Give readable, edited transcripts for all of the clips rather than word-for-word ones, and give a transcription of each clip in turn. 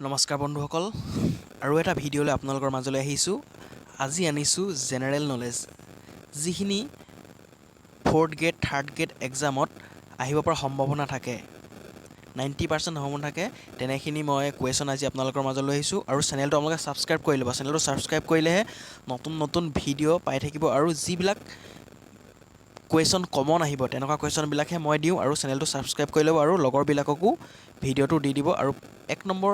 নমস্কাৰ বন্ধুসকল আৰু এটা ভিডিঅ'লৈ আপোনালোকৰ মাজলৈ আহিছোঁ আজি আনিছোঁ জেনেৰেল নলেজ যিখিনি 4th গ্ৰেড 3rd গ্ৰেড এক্সামত আহিব পৰা সম্ভাৱনা থাকে 90% সম্ভাৱনা থাকে তেনেখিনি মই কুৱেশ্যন আজি আপোনালোকৰ মাজলৈ আহিছোঁ আৰু চেনেলটো আপোনালোকে ছাবস্ক্ৰাইব কৰি ল'ব চেনেলটো ছাবস্ক্ৰাইব কৰিলেহে নতুন নতুন ভিডিঅ' পাই থাকিব আৰু যিবিলাক কুৱেশ্যন কমন আহিব তেনেকুৱা কুৱেশ্যনবিলাকহে মই দিওঁ আৰু চেনেলটো ছাবস্ক্ৰাইব কৰি ল'ব আৰু লগৰবিলাককো ভিডিঅ'টো দি দিব আৰু 1 নম্বৰ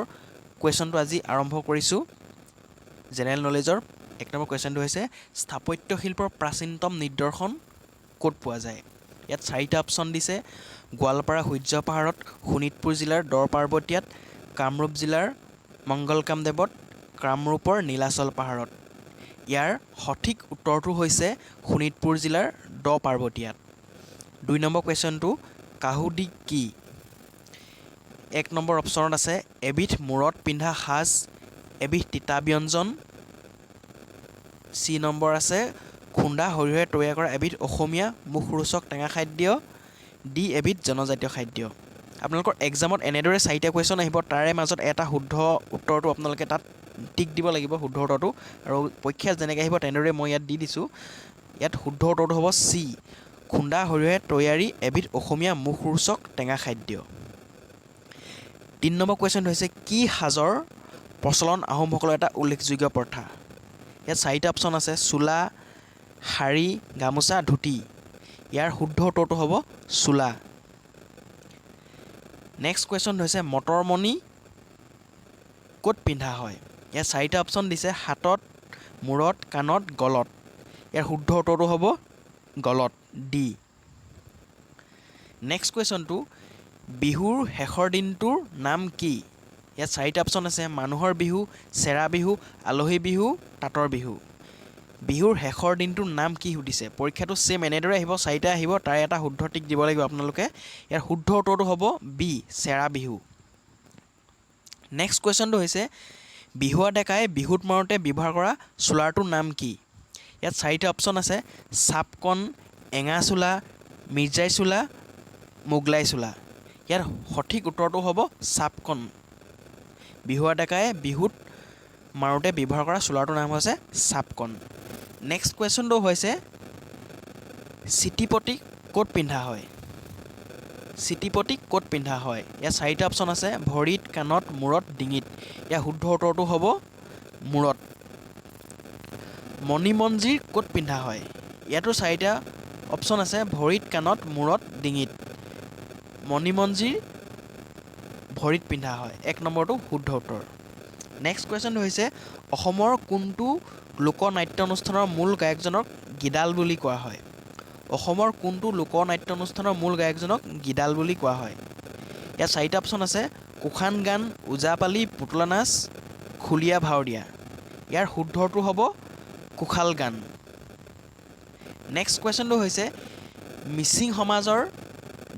কুৱেশ্যনটো আজি আৰম্ভ কৰিছোঁ জেনেৰেল নলেজৰ 1 নম্বৰ কুৱেশ্যনটো হৈছে স্থাপত্য শিল্পৰ প্ৰাচীনতম নিদৰ্শন ক'ত পোৱা যায় ইয়াত 4টা অপশ্যন দিছে গোৱালপাৰা সূৰ্য পাহাৰত শোণিতপুৰ জিলাৰ দৰ পাৰ্বতীয়াত কামৰূপ জিলাৰ মংগলকামদেৱত কামৰূপৰ নীলাচল পাহাৰত ইয়াৰ সঠিক উত্তৰটো হৈছে শোণিতপুৰ জিলাৰ দ পাৰ্বতীয়াত 2 নম্বৰ কুৱেশ্যনটো কাহুদি কি 1 নম্বৰ অপশ্যনত আছে এবিধ মূৰত পিন্ধা সাজ এবিধ তিতা ব্যঞ্জন চি নম্বৰ আছে খুন্দা সৰিয়হে তৈয়াৰ কৰা এবিধ অসমীয়া মুখৰোচক টেঙা খাদ্য ডি এবিধ জনজাতীয় খাদ্য আপোনালোকৰ এক্সামত এনেদৰে 4টা কুৱেশ্যন আহিব তাৰে মাজত এটা শুদ্ধ উত্তৰটো আপোনালোকে তাত টিক দিব লাগিব শুদ্ধ উত্তৰটো আৰু পৰীক্ষা যেনেকৈ আহিব তেনেদৰে মই ইয়াত দি দিছোঁ ইয়াত শুদ্ধ উত্তৰটো হ'ব চি খুন্দা সৰিয়হে তৈয়াৰী এবিধ অসমীয়া মুখৰোচক টেঙা খাদ্য 3 নম্বৰ কুৱেশ্যনটো হৈছে কি সাজৰ প্ৰচলন আহোমসকলৰ এটা উল্লেখযোগ্য প্ৰথা ইয়াত 4টা অপশ্যন আছে চোলা শাৰী গামোচা ধুতি ইয়াৰ শুদ্ধ উত্তৰটো হ'ব চোলা নেক্সট কুৱেশ্যনটো হৈছে মটৰমণি ক'ত পিন্ধা হয় ইয়াত 4টা অপশ্যন দিছে হাতত মূৰত কাণত গলত ইয়াৰ শুদ্ধ উত্তৰটো হ'ব গলত ডি নেক্সট কুৱেশ্যনটো বিহুৰ শেষৰ দিনটোৰ নাম কি ইয়াত 4টা অপশ্যন আছে মানুহৰ বিহু চেৰা বিহু আলহী বিহু তাঁতৰ বিহু বিহুৰ শেষৰ দিনটোৰ নাম কি সুধিছে পৰীক্ষাটো সেম এনেদৰে আহিব 4টা আহিব তাৰে এটা শুদ্ধ টিক দিব লাগিব আপোনালোকে ইয়াৰ শুদ্ধ উত্তৰটো হ'ব বি চেৰা বিহু নেক্সট কুৱেশ্যনটো হৈছে বিহুৱা ডেকাই বিহুত মাৰোঁতে ব্যৱহাৰ কৰা চোলাটোৰ নাম কি ইয়াত 4টা অপশ্যন আছে চাপকণ এঙা চোলা মিৰ্জাই চোলা মোগলাই চোলা ইয়াৰ সঠিক উত্তৰটো হ'ব চাপকণ বিহুৱা ডেকাই বিহুত মাৰোঁতে ব্যৱহাৰ কৰা চোলাটোৰ নাম হৈছে চাপকণ নেক্সট কুৱেশ্যনটো হৈছে চিটিপতি ক'ত পিন্ধা হয় চিটিপতি ক'ত পিন্ধা হয় ইয়াত 4টা অপশ্যন আছে ভৰিত কাণত মূৰত ডিঙিত ইয়াৰ শুদ্ধ উত্তৰটো হ'ব মূৰত মণিমঞ্জিৰ ক'ত পিন্ধা হয় ইয়াতো 4টা অপশ্যন আছে ভৰিত কাণত মূৰত ডিঙিত মণিমঞ্জিৰ ভৰিত পিন্ধা হয় 1 নম্বৰটো শুদ্ধ উত্তৰ নেক্সট কুৱেশ্যনটো হৈছে অসমৰ কোনটো লোকনাট্য অনুষ্ঠানৰ মূল গায়কজনক গীদাল বুলি কোৱা হয় অসমৰ কোনটো লোকনাট্য অনুষ্ঠানৰ মূল গায়কজনক গীদাল বুলি কোৱা হয় ইয়াত 4টা অপশ্যন আছে কুখান গান ওজাপালি পুতলা নাচ খুলীয়া ভাৱৰীয়া ইয়াৰ শুদ্ধটো হ'ব কুশাল গান নেক্সট কুৱেশ্যনটো হৈছে মিচিং সমাজৰ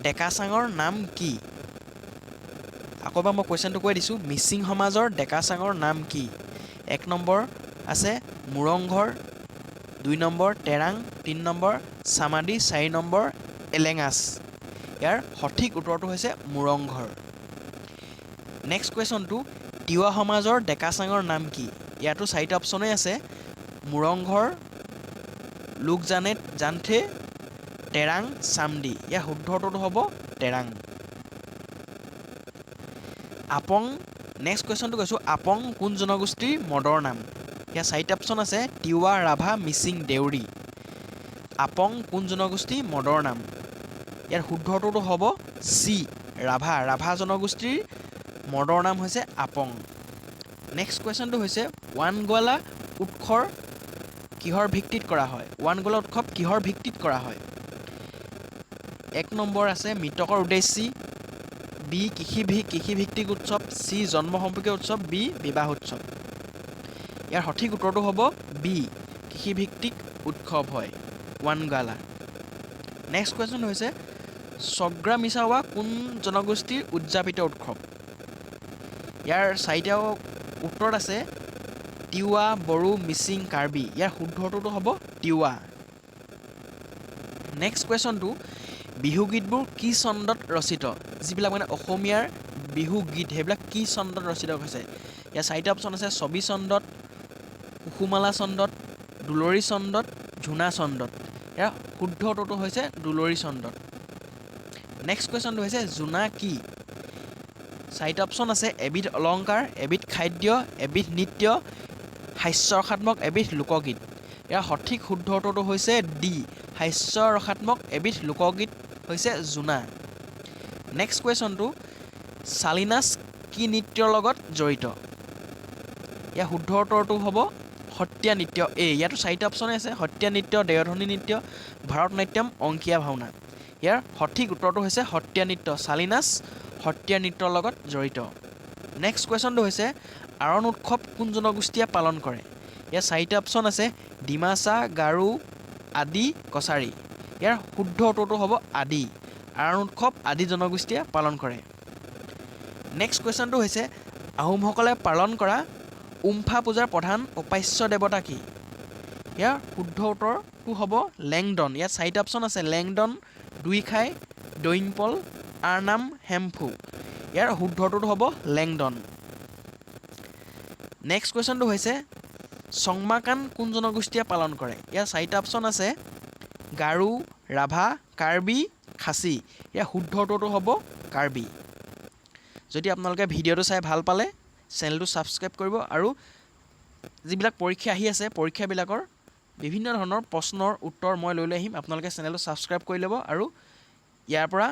ডেকাচাঙৰ নাম কি আকৌ এবাৰ মই কুৱেশ্যনটো কৈ দিছোঁ মিচিং সমাজৰ ডেকাচাঙৰ নাম কি 1 নম্বৰ আছে মুৰংঘৰ 2 নম্বৰ টেৰাং 3 নম্বৰ চামাদি 4 নম্বৰ এলেঙাচ ইয়াৰ সঠিক উত্তৰটো হৈছে মুৰংঘৰ নেক্সট কুৱেশ্যনটো তিৱা সমাজৰ ডেকাচাঙৰ নাম কি ইয়াতো 4টা অপশ্যনেই আছে মুৰংঘৰ লোক জানথে টেৰাং চামদি ইয়াৰ শুদ্ধ উত্তৰটো হ'ব টেৰাং আপং নেক্সট কুৱেশ্যনটো কৈছোঁ আপং কোন জনগোষ্ঠীৰ মদৰ নাম ইয়াৰ 4টা অপশ্যন আছে তিৱা ৰাভা মিচিং দেউৰী আপং কোন জনগোষ্ঠীৰ মদৰ নাম ইয়াৰ শুদ্ধ উত্তৰটো হ'ব চি ৰাভা জনগোষ্ঠীৰ মদৰ নাম হৈছে আপং নেক্সট কুৱেশ্যনটো হৈছে ৱানগোৱালা উৎসৱ কিহৰ ভিত্তিত কৰা হয় ৱানগোৱালা উৎসৱ কিহৰ ভিত্তিত কৰা হয় 1 নম্বৰ আছে মৃতকৰ উদ্দেশ্যি বি কৃষিভিত্তিক উৎসৱ চি জন্ম সম্পৰ্কীয় উৎসৱ বি বিবাহ উৎসৱ ইয়াৰ সঠিক উত্তৰটো হ'ব বি কৃষিভিত্তিক উৎসৱ হয় ৱানগালা নেক্সট কুৱেশ্যন হৈছে চগ্ৰা মিছাৱা কোন জনগোষ্ঠীৰ উদযাপিত উৎসৱ ইয়াৰ 4টা উত্তৰ আছে তিৱা বড়ো মিচিং কাৰ্বি ইয়াৰ শুদ্ধ উত্তৰটো হ'ব তিৱা নেক্সট কুৱেশ্যনটো বিহুগীতবোৰ কি চন্দত ৰচিত যিবিলাক মানে অসমীয়াৰ বিহু গীত সেইবিলাক কি চন্দত ৰচিত হৈছে? ইয়াৰ চাৰিটা অপশ্যন আছে ছবি চন্দত, কুসুমালা চন্দত, দুলৰী চন্দত, ঝুনা চন্দত। ইয়াৰ শুদ্ধ উত্তৰটো হৈছে দুলৰী চন্দত। নেক্সট কুৱেশ্যনটো হৈছে জোনা কি? চাৰিটা অপশ্যন আছে এবিধ অলংকাৰ, এবিধ খাদ্য, এবিধ নৃত্য, হাস্যৰসাত্মক এবিধ লোকগীত। ইয়াৰ সঠিক শুদ্ধ উত্তৰটো হৈছে ডি, হাস্যৰসাত্মক এবিধ লোকগীত হৈছে জোনা। নেক্সট কুৱেশ্যনটো চালিনাচ কি নৃত্যৰ লগত জড়িত? ইয়াৰ শুদ্ধ উত্তৰটো হ'ব সত্ৰীয়া নৃত্য এ। ইয়াতো চাৰিটা অপশ্যনে আছে সত্ৰীয়া নৃত্য, দেওধনী নৃত্য, ভাৰত নাট্যম, অংকীয়া ভাওনা। ইয়াৰ সঠিক উত্তৰটো হৈছে সত্ৰীয়া নৃত্য। চালিনাচ সত্ৰীয়া নৃত্যৰ লগত জড়িত। নেক্সট কুৱেশ্যনটো হৈছে আৰণ উৎসৱ কোন জনগোষ্ঠীয়ে পালন কৰে? ইয়াৰ চাৰিটা অপশ্যন আছে ডিমাচা, গাৰো, আদি, কছাৰী। ইয়াৰ শুদ্ধ উত্তৰটো হ'ব আদি। আৰণ উৎসৱ আদি জনগোষ্ঠীয়ে পালন কৰে। নেক্সট কুৱেশ্যনটো হৈছে আহোমসকলে পালন কৰা উমফা পূজাৰ প্ৰধান উপাস্য দেৱতা কি? ইয়াৰ শুদ্ধ উত্তৰটো হ'ব লেংডন। ইয়াত চাৰিটা অপশ্যন আছে লেংডন, দুইখাই, দৈনপল, আৰনাম, হেমফু। ইয়াৰ শুদ্ধ উত্তৰটো হ'ব লেংডন। নেক্সট কুৱেশ্যনটো হৈছে চংমাকান কোন জনগোষ্ঠীয়ে পালন কৰে? ইয়াৰ চাৰিটা অপশ্যন আছে গাৰো, ৰাভা, কাৰ্বি, খাচী। ইয়াৰ শুদ্ধ উত্তৰটো হ'ব কাৰ্বি। যদি আপোনালোকে ভিডিঅ'টো চাই ভাল পালে চেনেলটো ছাবস্ক্ৰাইব কৰিব আৰু যিবিলাক পৰীক্ষা আহি আছে পৰীক্ষাবিলাকৰ বিভিন্ন ধৰণৰ প্ৰশ্নৰ উত্তৰ মই লৈ আহিম। আপোনালোকে চেনেলটো ছাবস্ক্ৰাইব কৰি ল'ব আৰু ইয়াৰ পৰা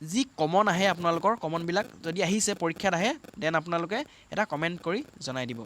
যি কমন আহে আপোনালোকৰ কমনবিলাক যদি আহিছে পৰীক্ষাত আহে দেন আপোনালোকে এটা কমেণ্ট কৰি জনাই দিব।